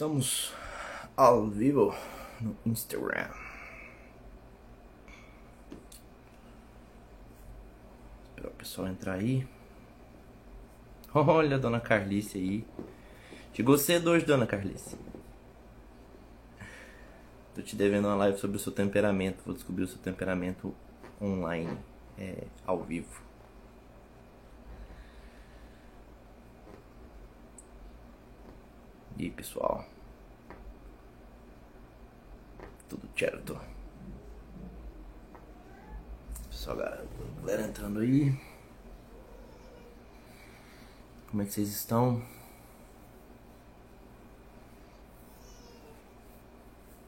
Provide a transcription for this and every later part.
Estamos ao vivo no Instagram. Esperar o pessoal entrar aí. Olha a dona Carlice aí. Chegou cedo hoje, dona Carlice. Tô te devendo uma live sobre o seu temperamento. Vou descobrir o seu temperamento online, ao vivo. E aí, pessoal, tudo certo? Pessoal, galera entrando aí. Como é que vocês estão?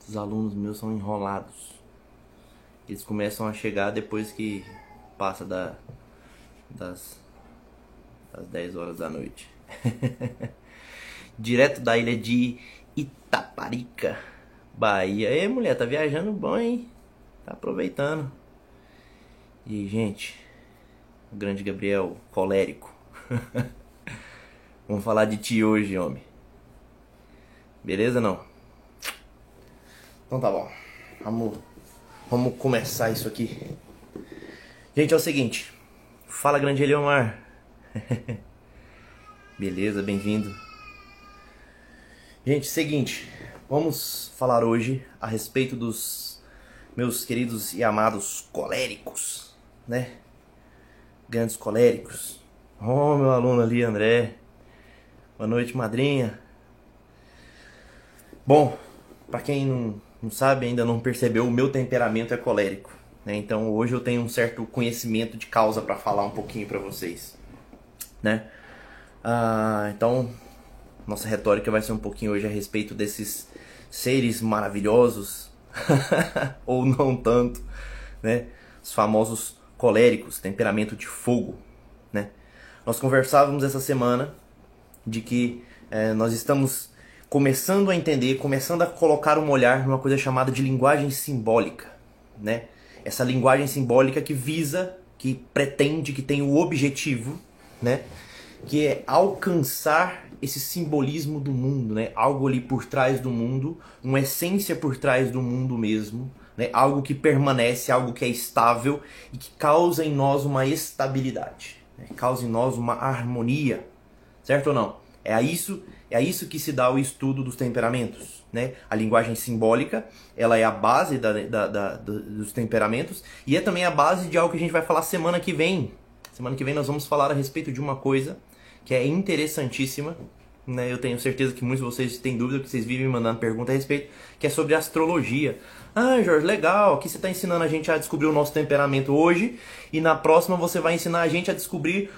Os alunos meus são enrolados. Eles começam a chegar depois que passa das 10 horas da noite. Direto da ilha de Itaparica, Bahia. Ei, mulher, tá viajando bom, hein? Tá aproveitando. E, gente, o grande Gabriel, colérico. Vamos falar de ti hoje, homem. Beleza, não? Então tá bom. Vamos começar isso aqui. Gente, é o seguinte. Fala, grande Eliomar. Beleza, bem-vindo. Gente, seguinte, vamos falar hoje a respeito dos meus queridos e amados coléricos, né? Grandes coléricos. Oh, meu aluno ali, André. Boa noite, madrinha. Bom, pra quem não sabe, ainda não percebeu, o meu temperamento é colérico, né? Então hoje eu tenho um certo conhecimento de causa pra falar um pouquinho pra vocês, né? Então... nossa retórica vai ser um pouquinho hoje a respeito desses seres maravilhosos, ou não tanto, né? Os famosos coléricos, temperamento de fogo, né? Nós conversávamos essa semana de que nós estamos começando a entender, começando a colocar um olhar numa coisa chamada de linguagem simbólica, né? Essa linguagem simbólica que visa, que pretende, que tem o objetivo, né? Que é alcançar esse simbolismo do mundo, né? Algo ali por trás do mundo, uma essência por trás do mundo mesmo, né? Algo que permanece, algo que é estável e que causa em nós uma estabilidade, né? Causa em nós uma harmonia, certo ou não? É a isso que se dá o estudo dos temperamentos, né? A linguagem simbólica, ela é a base dos temperamentos e é também a base de algo que a gente vai falar semana que vem. Semana que vem nós vamos falar a respeito de uma coisa que é interessantíssima, né? Eu tenho certeza que muitos de vocês têm dúvida, que vocês vivem mandando pergunta a respeito, que é sobre astrologia. Ah, Jorge, legal, aqui você está ensinando a gente a descobrir o nosso temperamento hoje, e na próxima você vai ensinar a gente a descobrir,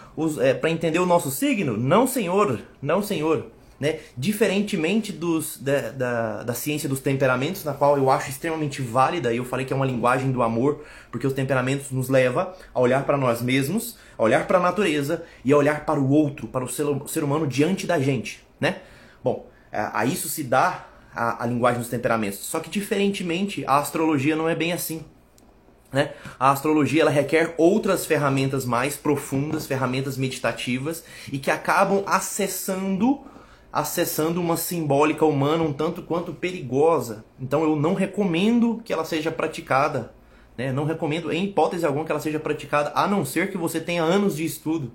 para entender o nosso signo? Não, senhor, não, senhor. Né? Diferentemente da ciência dos temperamentos, na qual eu acho extremamente válida, e eu falei que é uma linguagem do amor, porque os temperamentos nos levam a olhar para nós mesmos, a olhar para a natureza e a olhar para o outro, para o ser humano diante da gente, né? Bom, a isso se dá a linguagem dos temperamentos. Só que diferentemente, a astrologia não é bem assim, né? A astrologia ela requer outras ferramentas mais profundas, ferramentas meditativas, e que acabam acessando uma simbólica humana um tanto quanto perigosa. Então eu não recomendo que ela seja praticada, né? Não recomendo em hipótese alguma que ela seja praticada, a não ser que você tenha anos de estudo,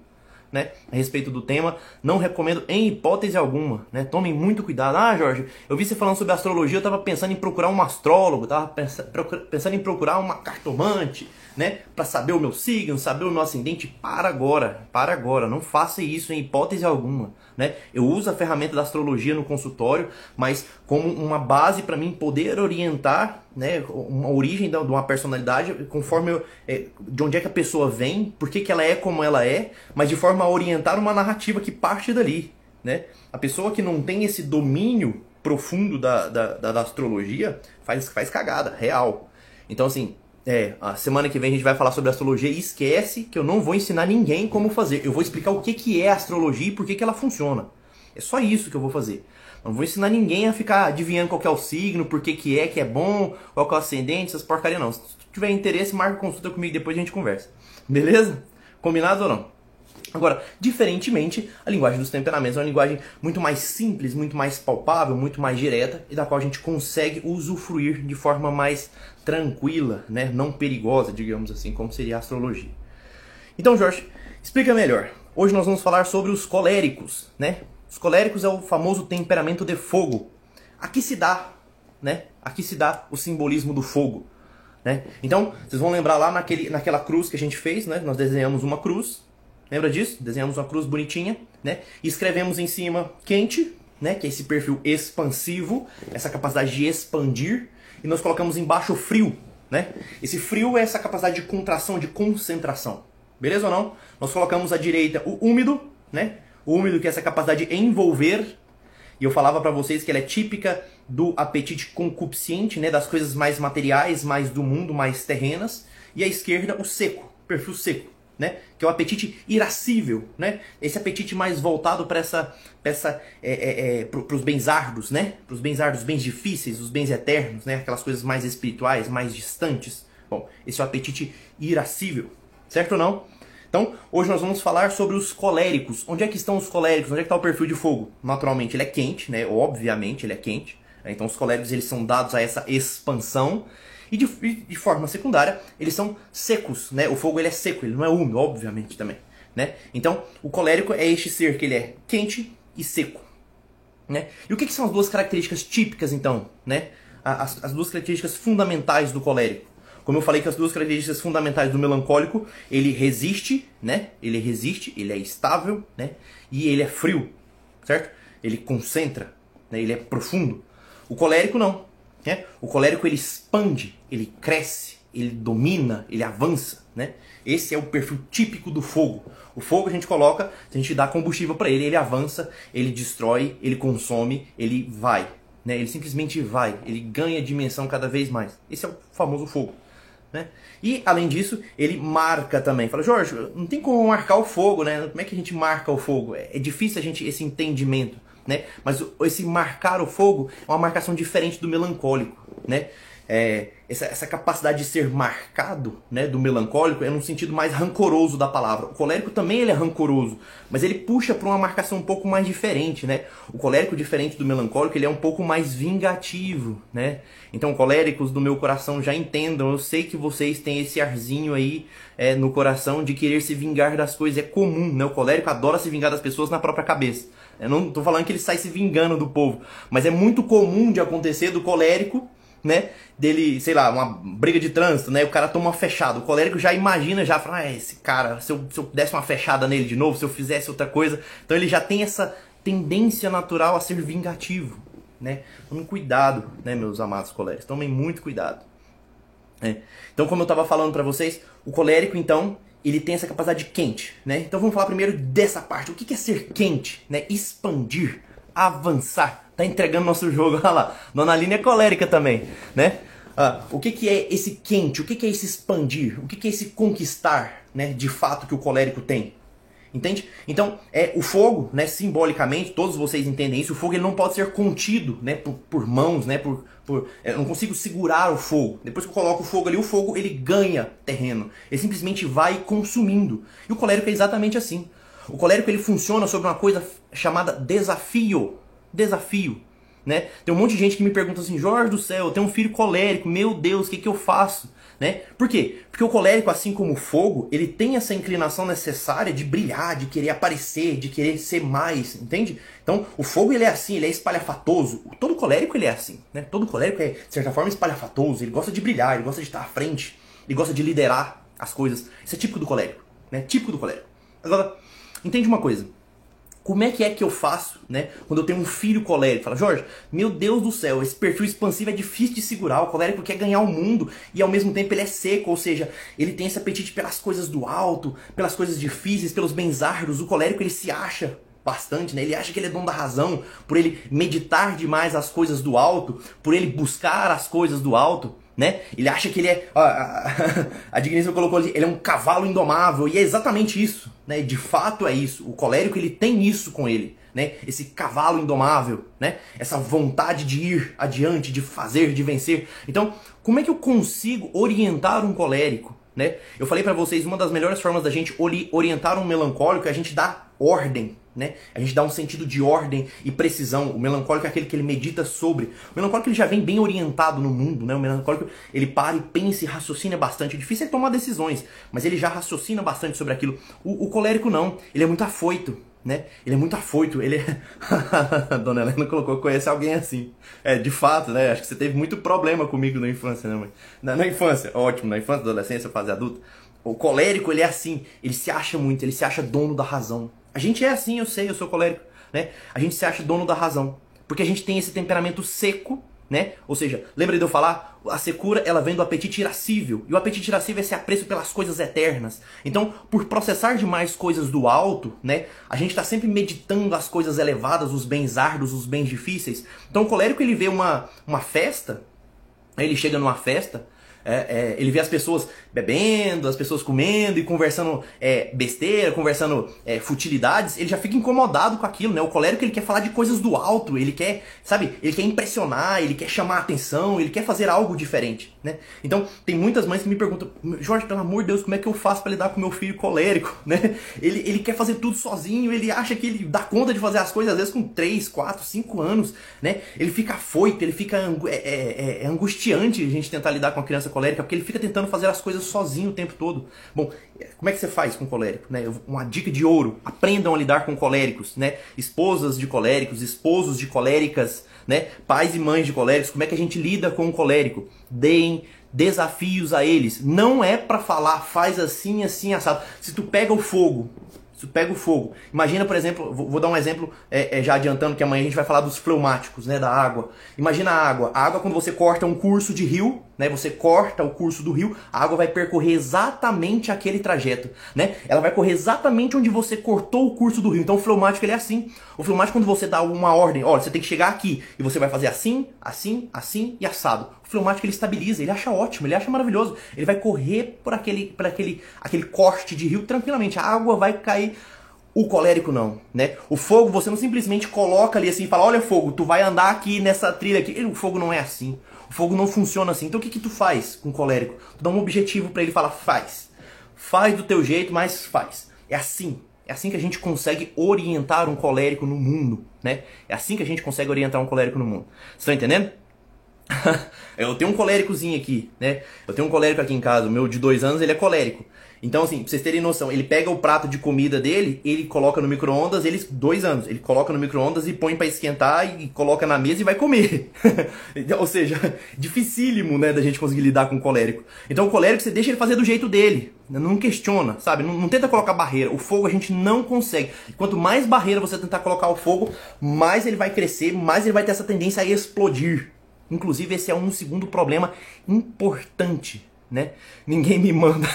né, a respeito do tema. Não recomendo em hipótese alguma, né? Tomem muito cuidado. Ah, Jorge, eu vi você falando sobre astrologia, eu estava pensando em procurar um astrólogo, estava pensando em procurar uma cartomante, né, para saber o meu signo, saber o meu ascendente. Para agora, não faça isso em hipótese alguma, né? Eu uso a ferramenta da astrologia no consultório, mas como uma base para mim poder orientar, né, uma origem de uma personalidade, conforme de onde é que a pessoa vem, por que ela é como ela é, mas de forma a orientar uma narrativa que parte dali, né? A pessoa que não tem esse domínio profundo da astrologia faz cagada, real. Então assim, a semana que vem a gente vai falar sobre astrologia, e esquece que eu não vou ensinar ninguém como fazer. Eu vou explicar o que é astrologia e por que ela funciona. É só isso que eu vou fazer. Não vou ensinar ninguém a ficar adivinhando qual que é o signo, por que é bom, qual que é o ascendente, essas porcaria não. Se tiver interesse, marca consulta comigo, depois a gente conversa. Beleza? Combinado ou não? Agora, diferentemente, a linguagem dos temperamentos é uma linguagem muito mais simples, muito mais palpável, muito mais direta, e da qual a gente consegue usufruir de forma mais tranquila, né? Não perigosa, digamos assim, como seria a astrologia. Então, Jorge, explica melhor. Hoje nós vamos falar sobre os coléricos, né? Os coléricos é o famoso temperamento de fogo. Aqui se dá, né? Aqui se dá o simbolismo do fogo, né? Então, vocês vão lembrar lá naquela cruz que a gente fez, né? Nós desenhamos uma cruz. Lembra disso? Desenhamos uma cruz bonitinha, né? E escrevemos em cima quente, né? Que é esse perfil expansivo, essa capacidade de expandir. E nós colocamos embaixo frio, né? Esse frio é essa capacidade de contração, de concentração. Beleza ou não? Nós colocamos à direita o úmido, né? O úmido que é essa capacidade de envolver. E eu falava pra vocês que ela é típica do apetite concupiscente, né? Das coisas mais materiais, mais do mundo, mais terrenas. E à esquerda o seco, perfil seco. Né? Que é o apetite irascível, né? Esse apetite mais voltado para os bens árduos, né? Para os bens árduos, bens difíceis, os bens eternos, né? Aquelas coisas mais espirituais, mais distantes. Bom, esse é o apetite irascível, certo ou não? Então, hoje nós vamos falar sobre os coléricos. Onde é que estão os coléricos? Onde é que está o perfil de fogo? Naturalmente, ele é quente, né? Obviamente, ele é quente. Então, os coléricos eles são dados a essa expansão. E de forma secundária, eles são secos, né? O fogo ele é seco, ele não é úmido, obviamente também, né? Então, o colérico é este ser que ele é quente e seco, né? E o que são as duas características típicas, então, né? As duas características fundamentais do colérico. Como eu falei que as duas características fundamentais do melancólico, ele resiste, né? Ele resiste, ele é estável, né? E ele é frio, certo? Ele concentra, né? Ele é profundo. O colérico não. Né? O colérico ele expande, ele cresce, ele domina, ele avança, né? Esse é o perfil típico do fogo. O fogo a gente coloca, a gente dá combustível para ele, ele avança, ele destrói, ele consome, ele vai, né? Ele simplesmente vai, ele ganha dimensão cada vez mais. Esse é o famoso fogo, né? E além disso, ele marca também. Fala, Jorge, não tem como marcar o fogo, né? Como é que a gente marca o fogo? É difícil a gente esse entendimento. Né? Mas esse marcar o fogo é uma marcação diferente do melancólico, né? Essa capacidade de ser marcado, né, do melancólico é num sentido mais rancoroso da palavra. O colérico também ele é rancoroso, mas ele puxa para uma marcação um pouco mais diferente, né? O colérico, diferente do melancólico, ele é um pouco mais vingativo, né? Então, coléricos do meu coração já entendam, eu sei que vocês têm esse arzinho aí no coração de querer se vingar das coisas, é comum, né? O colérico adora se vingar das pessoas na própria cabeça. Eu não estou falando que ele sai se vingando do povo, mas é muito comum de acontecer do colérico, né, dele, sei lá, uma briga de trânsito, né, o cara toma uma fechada, o colérico já imagina, já fala, esse cara, se eu desse uma fechada nele de novo, se eu fizesse outra coisa, então ele já tem essa tendência natural a ser vingativo, né, tomem cuidado, né, meus amados coléricos, tomem muito cuidado, né? Então, como eu estava falando para vocês, o colérico, então, ele tem essa capacidade quente, né, então vamos falar primeiro dessa parte, o que é ser quente, né, expandir, avançar. Tá entregando nosso jogo, olha lá. Dona Aline é colérica também, né? O que é esse quente? O que é esse expandir? O que é esse conquistar, né, de fato que o colérico tem? Entende? Então, o fogo, né, simbolicamente, todos vocês entendem isso, o fogo ele não pode ser contido, né, por mãos, né, eu não consigo segurar o fogo. Depois que eu coloco o fogo ali, o fogo ele ganha terreno. Ele simplesmente vai consumindo. E o colérico é exatamente assim. O colérico ele funciona sobre uma coisa chamada desafio. Desafio, né? Tem um monte de gente que me pergunta assim, Jorge do céu, eu tenho um filho colérico, meu Deus, o que eu faço? Né? Por quê? Porque o colérico, assim como o fogo, ele tem essa inclinação necessária de brilhar, de querer aparecer, de querer ser mais, entende? Então, o fogo ele é assim, ele é espalhafatoso. Todo colérico ele é assim, né? Todo colérico é, de certa forma, espalhafatoso, ele gosta de brilhar, ele gosta de estar à frente, ele gosta de liderar as coisas. Isso é típico do colérico, né? Típico do colérico. Agora, entende uma coisa. Como é que eu faço, né, quando eu tenho um filho colérico? Fala, Jorge, meu Deus do céu, esse perfil expansivo é difícil de segurar, o colérico quer ganhar o mundo e ao mesmo tempo ele é seco, ou seja, ele tem esse apetite pelas coisas do alto, pelas coisas difíceis, pelos bens árduos. O colérico ele se acha bastante, né? Ele acha que ele é dono da razão, por ele meditar demais as coisas do alto, por ele buscar as coisas do alto, né? Ele acha que ele é... A digníssima colocou ali, ele é um cavalo indomável, e é exatamente isso, né? De fato é isso. O colérico ele tem isso com ele, né? Esse cavalo indomável, né? Essa vontade de ir adiante, de fazer, de vencer. Então, como é que eu consigo orientar um colérico, né? Eu falei pra vocês, uma das melhores formas da gente orientar um melancólico é a gente dar ordem, né? A gente dá um sentido de ordem e precisão. O melancólico é aquele que ele medita sobre. O melancólico ele já vem bem orientado no mundo, né? O melancólico ele para e pensa e raciocina bastante. É difícil ele tomar decisões, mas ele já raciocina bastante sobre aquilo. O colérico não, ele é muito afoito, né? Ele é muito afoito, ele é... A Dona Helena colocou, conhece alguém assim. É, de fato, né? Acho que você teve muito problema comigo na infância, né, mãe? Na infância, ótimo, na infância, adolescência, fase adulta. O colérico, ele é assim, ele se acha muito, ele se acha dono da razão. A gente é assim, eu sei, eu sou colérico, né? A gente se acha dono da razão, porque a gente tem esse temperamento seco, né? Ou seja, lembra de eu falar? A secura, ela vem do apetite irascível. E o apetite irascível é esse apreço pelas coisas eternas. Então, por processar demais coisas do alto, né? A gente está sempre meditando as coisas elevadas, os bens árduos, os bens difíceis. Então, o colérico, ele vê uma festa, ele chega numa festa, ele vê as pessoas bebendo, as pessoas comendo e conversando besteira, conversando futilidades, ele já fica incomodado com aquilo, né? O colérico ele quer falar de coisas do alto, ele quer, sabe, ele quer impressionar, ele quer chamar a atenção, ele quer fazer algo diferente, né? Então, tem muitas mães que me perguntam, Jorge, pelo amor de Deus, como é que eu faço para lidar com meu filho colérico, né? Ele quer fazer tudo sozinho, ele acha que ele dá conta de fazer as coisas, às vezes com 3, 4, 5 anos, né? Ele fica afoito, ele fica angustiante a gente tentar lidar com a criança colérica, porque ele fica tentando fazer as coisas sozinho o tempo todo. Bom, como é que você faz com colérico, né? Uma dica de ouro: aprendam a lidar com coléricos, né? Esposas de coléricos, esposos de coléricas, né? Pais e mães de coléricos, como é que a gente lida com o colérico? Deem desafios a eles. Não é pra falar, faz assim, assim, assado. Se tu pega o fogo, imagina, por exemplo, vou dar um exemplo já adiantando que amanhã a gente vai falar dos fleumáticos, né, da água. Imagina a água quando você corta um curso de rio, né, você corta o curso do rio, a água vai percorrer exatamente aquele trajeto, né, ela vai correr exatamente onde você cortou o curso do rio. Então o fleumático ele é assim. O fleumático, quando você dá uma ordem, olha, você tem que chegar aqui, e você vai fazer assim, assim, assim e assado. O fleumático ele estabiliza, ele acha ótimo, ele acha maravilhoso, ele vai correr por aquele corte de rio tranquilamente, a água vai cair. O colérico não, né? O fogo você não simplesmente coloca ali assim e fala, olha fogo, tu vai andar aqui nessa trilha aqui. O fogo não é assim, o fogo não funciona assim. Então o que tu faz com o colérico? Tu dá um objetivo pra ele e fala, faz do teu jeito, mas faz. É assim que a gente consegue orientar um colérico no mundo, né? É assim que a gente consegue orientar um colérico no mundo. Vocês estão entendendo? Eu tenho um coléricozinho aqui, né? Eu tenho um colérico aqui em casa, o meu de 2 anos, ele é colérico. Então, assim, pra vocês terem noção, ele pega o prato de comida dele, ele coloca no micro-ondas, 2 anos, ele coloca no micro-ondas e põe pra esquentar e coloca na mesa e vai comer. Ou seja, dificílimo, né, da gente conseguir lidar com o colérico. Então o colérico, você deixa ele fazer do jeito dele, não questiona, sabe? Não tenta colocar barreira. O fogo a gente não consegue. Quanto mais barreira você tentar colocar o fogo, mais ele vai crescer, mais ele vai ter essa tendência a explodir. Inclusive, esse é um segundo problema importante, né? Ninguém me manda.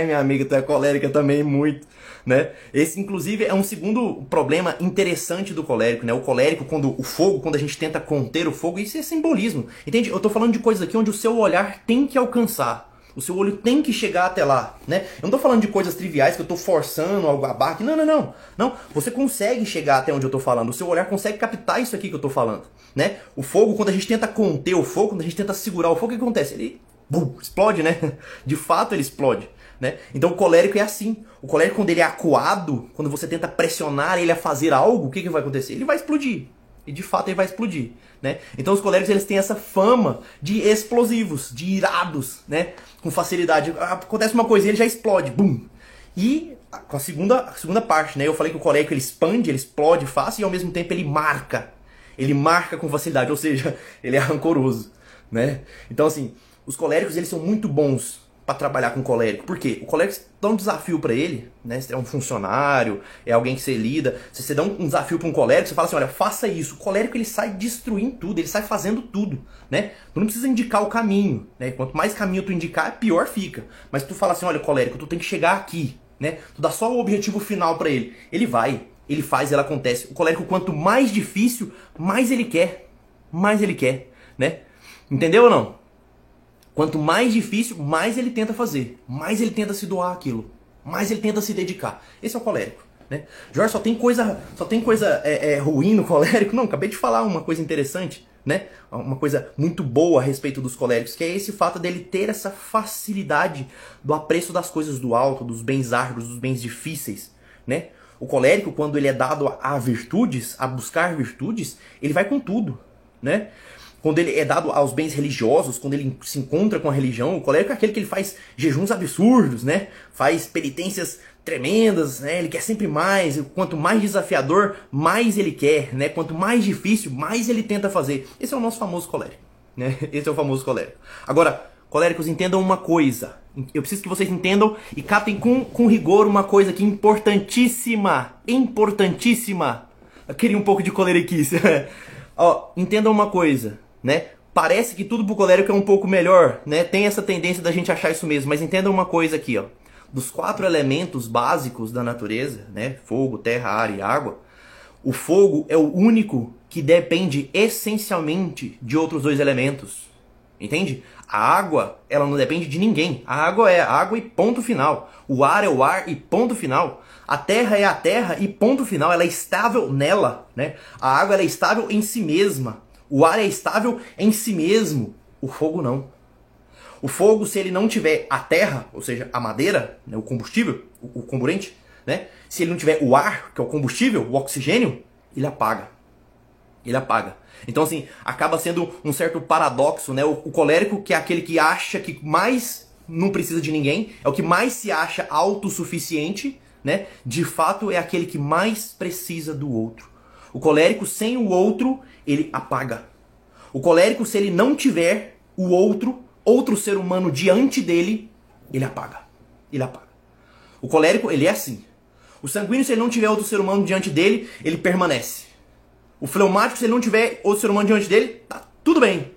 Minha amiga, tu é colérica também, muito, né? Esse, inclusive, é um segundo problema interessante do colérico, né? O colérico, quando a gente tenta conter o fogo, isso é simbolismo, entende? Eu tô falando de coisas aqui onde o seu olhar tem que alcançar. O seu olho tem que chegar até lá, né? Eu não tô falando de coisas triviais que eu tô forçando algo a barra. Não. Não, você consegue chegar até onde eu tô falando. O seu olhar consegue captar isso aqui que eu tô falando, né? O fogo, quando a gente tenta conter o fogo, quando a gente tenta segurar o fogo, o que acontece? Ele explode, né? De fato ele explode, né? Então o colérico é assim. O colérico, quando ele é acuado, quando você tenta pressionar ele a fazer algo, o que vai acontecer? Ele vai explodir. E de fato ele vai explodir, né? Então os coléricos eles têm essa fama de explosivos, de irados, né? Com facilidade. Acontece uma coisa e ele já explode, bum. E com a segunda parte, né? Eu falei que o colérico ele expande, ele explode fácil e ao mesmo tempo ele marca. Ele marca com facilidade, ou seja, ele é rancoroso, né? Então assim, os coléricos eles são muito bons para trabalhar com o colérico. Por quê? O colérico dá um desafio para ele, né? Se é um funcionário, é alguém que você lida. Se você dá um desafio para um colérico, você fala assim, olha, faça isso. O colérico ele sai destruindo tudo, ele sai fazendo tudo, né? Tu não precisa indicar o caminho, né? Quanto mais caminho tu indicar, pior fica. Mas tu fala assim, olha, colérico, tu tem que chegar aqui, né? Tu dá só o objetivo final para ele. Ele vai, ele faz, ela acontece. O colérico, quanto mais difícil, mais ele quer, né? Entendeu ou não? Quanto mais difícil, mais ele tenta fazer, mais ele tenta se doar àquilo, mais ele tenta se dedicar. Esse é o colérico, né? Jorge, só tem coisa ruim no colérico? Não, acabei de falar uma coisa interessante, né? Uma coisa muito boa a respeito dos coléricos, que é esse fato dele ter essa facilidade do apreço das coisas do alto, dos bens árduos, dos bens difíceis, né? O colérico, quando ele é dado a virtudes, a buscar virtudes, ele vai com tudo, né? Quando ele é dado aos bens religiosos, quando ele se encontra com a religião, o colérico é aquele que ele faz jejuns absurdos, né? Faz penitências tremendas, né? Ele quer sempre mais. Quanto mais desafiador, mais ele quer, né? Quanto mais difícil, mais ele tenta fazer. Esse é o nosso famoso colérico, né? Esse é o famoso colérico. Agora, coléricos, entendam uma coisa. Eu preciso que vocês entendam e captem com rigor uma coisa aqui importantíssima. Importantíssima. Eu queria um pouco de coleriquice. Ó, entendam uma coisa, né? Parece que tudo pro colérico é um pouco melhor, né? Tem essa tendência da gente achar isso mesmo. Mas entendam uma coisa aqui, ó. Dos 4 elementos básicos da natureza, né? Fogo, terra, ar e água. O fogo é o único que depende essencialmente de outros 2 elementos. Entende? A água, ela não depende de ninguém. A água é a água e ponto final. O ar é o ar e ponto final. A terra é a terra e ponto final. Ela é estável nela, né? A água ela é estável em si mesma. O ar é estável em si mesmo. O fogo não. O fogo, se ele não tiver a terra, ou seja, a madeira, né, o combustível, o comburente, né? Se ele não tiver o ar, que é o combustível, o oxigênio, ele apaga. Ele apaga. Então, assim, acaba sendo um certo paradoxo, né? O colérico, que é aquele que acha que mais não precisa de ninguém, é o que mais se acha autossuficiente, né? De fato, é aquele que mais precisa do outro. O colérico, sem o outro, ele apaga. O colérico, se ele não tiver o outro ser humano diante dele, ele apaga. Ele apaga. O colérico, ele é assim. O sanguíneo, se ele não tiver outro ser humano diante dele, ele permanece. O fleumático, se ele não tiver outro ser humano diante dele, tá tudo bem,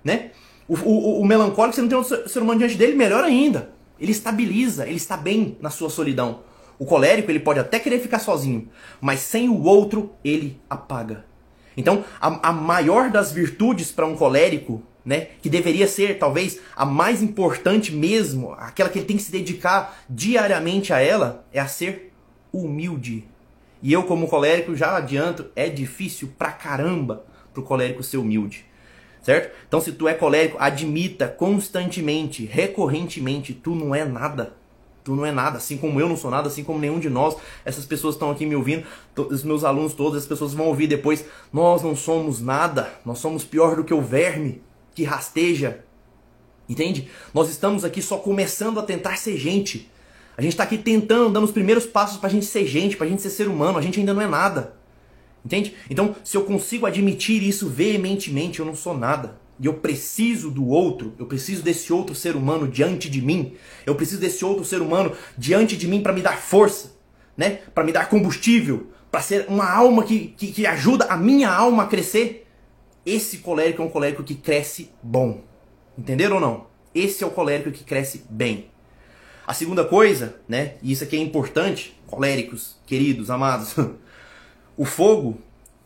né? O melancólico, se ele não tem outro ser humano diante dele, melhor ainda. Ele estabiliza, ele está bem na sua solidão. O colérico, ele pode até querer ficar sozinho, mas sem o outro, ele apaga. Então, a maior das virtudes para um colérico, né, que deveria ser talvez a mais importante mesmo, aquela que ele tem que se dedicar diariamente a ela, é a ser humilde. E eu, como colérico, já adianto, é difícil pra caramba pro colérico ser humilde, certo? Então, se tu é colérico, admita constantemente, recorrentemente, tu não é nada. Tu não é nada, assim como eu não sou nada, assim como nenhum de nós. Essas pessoas estão aqui me ouvindo, os meus alunos todos, as pessoas vão ouvir depois. Nós não somos nada, nós somos pior do que o verme que rasteja, entende? Nós estamos aqui só começando a tentar ser gente. A gente está aqui tentando, dando os primeiros passos pra gente ser gente, pra gente ser ser humano. A gente ainda não é nada. Entende? Então, se eu consigo admitir isso veementemente, eu não sou nada. E eu preciso do outro, eu preciso desse outro ser humano diante de mim. Eu preciso desse outro ser humano diante de mim para me dar força, né? Para me dar combustível, para ser uma alma que ajuda a minha alma a crescer. Esse colérico é um colérico que cresce bom. Entenderam ou não? Esse é o colérico que cresce bem. A segunda coisa, né, e isso aqui é importante, coléricos, queridos, amados, o fogo,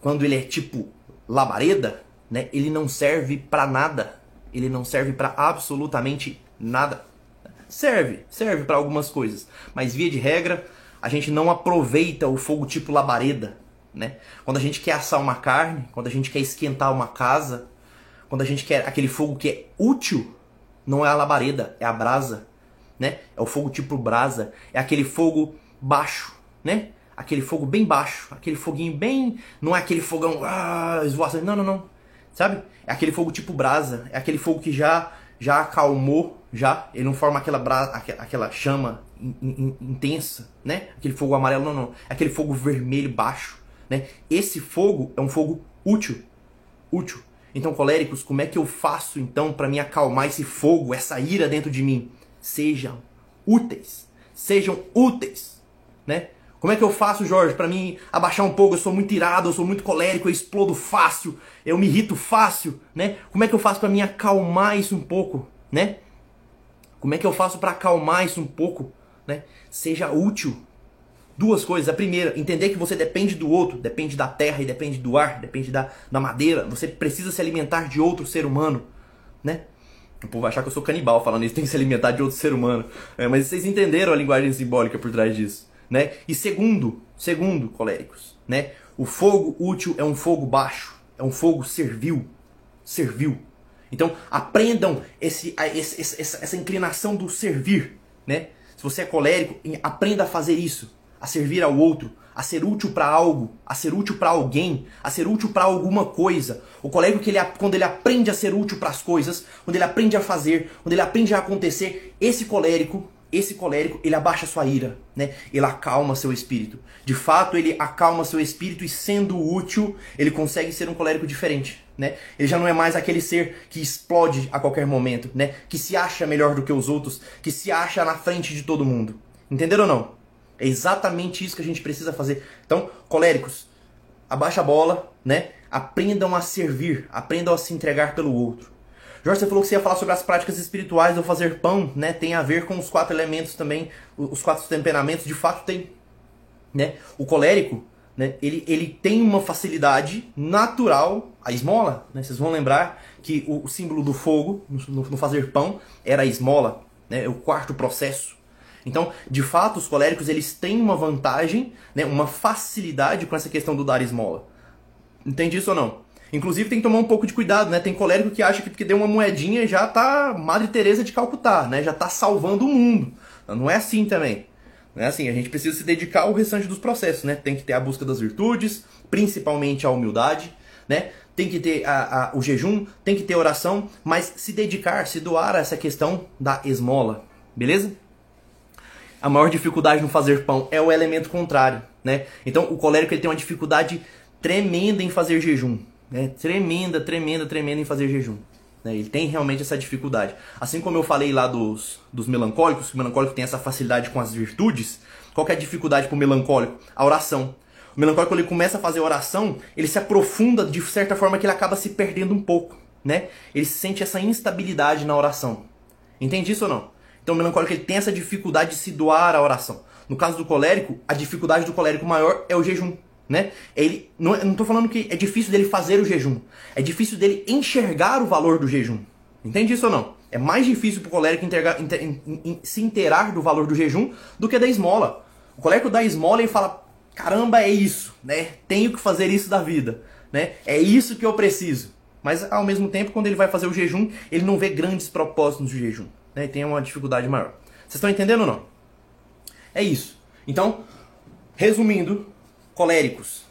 quando ele é tipo labareda, né, ele não serve pra nada, ele não serve pra absolutamente nada. Serve pra algumas coisas, mas via de regra, a gente não aproveita o fogo tipo labareda, né? Quando a gente quer assar uma carne, quando a gente quer esquentar uma casa, quando a gente quer aquele fogo que é útil, não é a labareda, é a brasa. Né? É o fogo tipo brasa, é aquele fogo baixo, né? Aquele fogo bem baixo, aquele foguinho bem... Não é aquele fogão esvoaçante, não. Sabe? É aquele fogo tipo brasa, é aquele fogo que já acalmou, ele não forma aquela chama intensa, né? Aquele fogo amarelo, não. É aquele fogo vermelho baixo, né? Esse fogo é um fogo útil. Então, coléricos, como é que eu faço então para me acalmar esse fogo, essa ira dentro de mim? Sejam úteis, né? Como é que eu faço, Jorge, para mim abaixar um pouco? Eu sou muito irado, eu sou muito colérico, eu explodo fácil, eu me irrito fácil, né? Como é que eu faço para mim acalmar isso um pouco, né? Como é que eu faço para acalmar isso um pouco, né? Seja útil. 2 coisas. A primeira, entender que você depende do outro, depende da terra e depende do ar, depende da madeira. Você precisa se alimentar de outro ser humano, né? O povo vai achar que eu sou canibal falando isso, tem que se alimentar de outro ser humano. Mas vocês entenderam a linguagem simbólica por trás disso, né? E segundo, coléricos, né? O fogo útil é um fogo baixo, é um fogo servil, serviu. Então, aprendam essa inclinação do servir, né? Se você é colérico, aprenda a fazer isso, a servir ao outro, a ser útil para algo, a ser útil para alguém, a ser útil para alguma coisa. O colérico, quando ele aprende a ser útil para as coisas, quando ele aprende a fazer, quando ele aprende a acontecer, esse colérico, ele abaixa sua ira, né? Ele acalma seu espírito. De fato, ele acalma seu espírito e, sendo útil, ele consegue ser um colérico diferente, né? Ele já não é mais aquele ser que explode a qualquer momento, né? Que se acha melhor do que os outros, que se acha na frente de todo mundo. Entenderam ou não? É exatamente isso que a gente precisa fazer. Então, coléricos, abaixa a bola, né? Aprendam a servir, aprendam a se entregar pelo outro. Jorge, você falou que você ia falar sobre as práticas espirituais do fazer pão, né? Tem a ver com os 4 elementos também, os 4 temperamentos, de fato tem, né? O colérico, né? Ele tem uma facilidade natural, a esmola, né? Vocês vão lembrar que o símbolo do fogo no fazer pão era a esmola, né? É o 4º processo. Então, de fato, os coléricos eles têm uma vantagem, né? Uma facilidade com essa questão do dar esmola. Entende isso ou não? Inclusive tem que tomar um pouco de cuidado, né? Tem colérico que acha que porque deu uma moedinha já tá Madre Teresa de Calcutá, né? Já tá salvando o mundo. Não é assim também. Não é assim, a gente precisa se dedicar ao restante dos processos, né? Tem que ter a busca das virtudes, principalmente a humildade, né? Tem que ter o jejum, tem que ter oração, mas se dedicar, se doar a essa questão da esmola, beleza? A maior dificuldade no fazer pão é o elemento contrário, né? Então o colérico ele tem uma dificuldade tremenda em fazer jejum. Né? Tremenda em fazer jejum. Né? Ele tem realmente essa dificuldade. Assim como eu falei lá dos melancólicos, que o melancólico tem essa facilidade com as virtudes, qual que é a dificuldade para o melancólico? A oração. O melancólico, quando ele começa a fazer oração, ele se aprofunda de certa forma que ele acaba se perdendo um pouco. Né? Ele sente essa instabilidade na oração. Entende isso ou não? Então o melancólico ele tem essa dificuldade de se doar à oração. No caso do colérico, a dificuldade do colérico maior é o jejum. Né? Ele, não estou falando que é difícil dele fazer o jejum. É difícil dele enxergar o valor do jejum. Entende isso ou não? É mais difícil para o colérico se inteirar do valor do jejum do que da esmola. O colérico dá esmola e fala, caramba, é isso. Né? Tenho que fazer isso da vida. Né? É isso que eu preciso. Mas ao mesmo tempo, quando ele vai fazer o jejum, ele não vê grandes propósitos no jejum. Né? E tem uma dificuldade maior. Vocês estão entendendo ou não? É isso. Então, resumindo... Coléricos,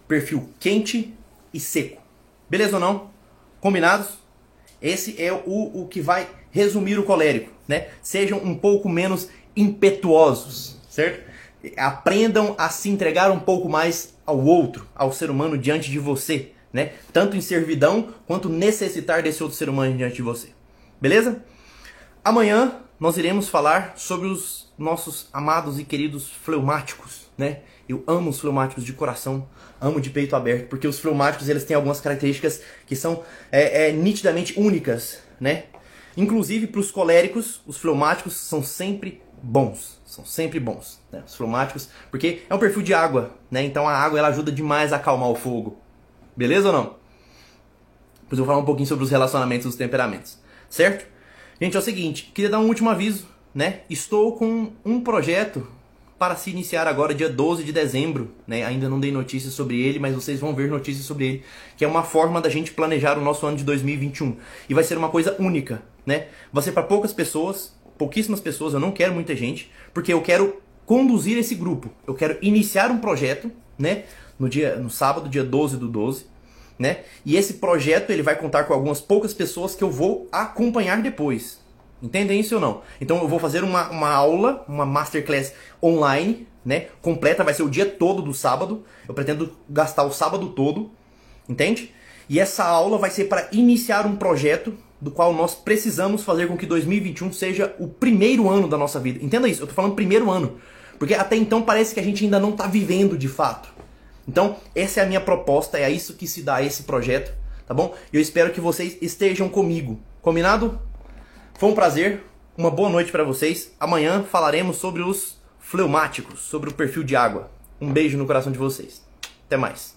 perfil quente e seco. Beleza ou não? Combinados? Esse é o que vai resumir o colérico, né? Sejam um pouco menos impetuosos, certo? Aprendam a se entregar um pouco mais ao outro, ao ser humano diante de você, né? Tanto em servidão quanto necessitar desse outro ser humano diante de você. Beleza? Amanhã nós iremos falar sobre os nossos amados e queridos fleumáticos, né? Eu amo os fleumáticos de coração, amo de peito aberto, porque os fleumáticos eles têm algumas características que são nitidamente únicas, né? Inclusive para os coléricos, os fleumáticos são sempre bons, né? Os fleumáticos, porque é um perfil de água, né? Então a água ela ajuda demais a acalmar o fogo, beleza ou não? Depois eu vou falar um pouquinho sobre os relacionamentos dos temperamentos, certo? Gente, é o seguinte, queria dar um último aviso, né? Estou com um projeto para se iniciar agora, dia 12 de dezembro, né? Ainda não dei notícias sobre ele, mas vocês vão ver notícias sobre ele, que é uma forma da gente planejar o nosso ano de 2021. E vai ser uma coisa única, né? Vai ser para poucas pessoas, pouquíssimas pessoas, eu não quero muita gente, porque eu quero conduzir esse grupo. Eu quero iniciar um projeto, né? No sábado, dia 12 do 12, né? E esse projeto ele vai contar com algumas poucas pessoas que eu vou acompanhar depois. Entendem isso ou não? Então eu vou fazer uma aula, uma masterclass online, né? Completa, vai ser o dia todo do sábado. Eu pretendo gastar o sábado todo, entende? E essa aula vai ser para iniciar um projeto do qual nós precisamos fazer com que 2021 seja o primeiro ano da nossa vida. Entenda isso, eu tô falando primeiro ano. Porque até então parece que a gente ainda não tá vivendo de fato. Então, essa é a minha proposta, é a isso que se dá esse projeto, tá bom? Eu espero que vocês estejam comigo. Combinado? Foi um prazer, uma boa noite para vocês. Amanhã falaremos sobre os fleumáticos, sobre o perfil de água. Um beijo no coração de vocês. Até mais.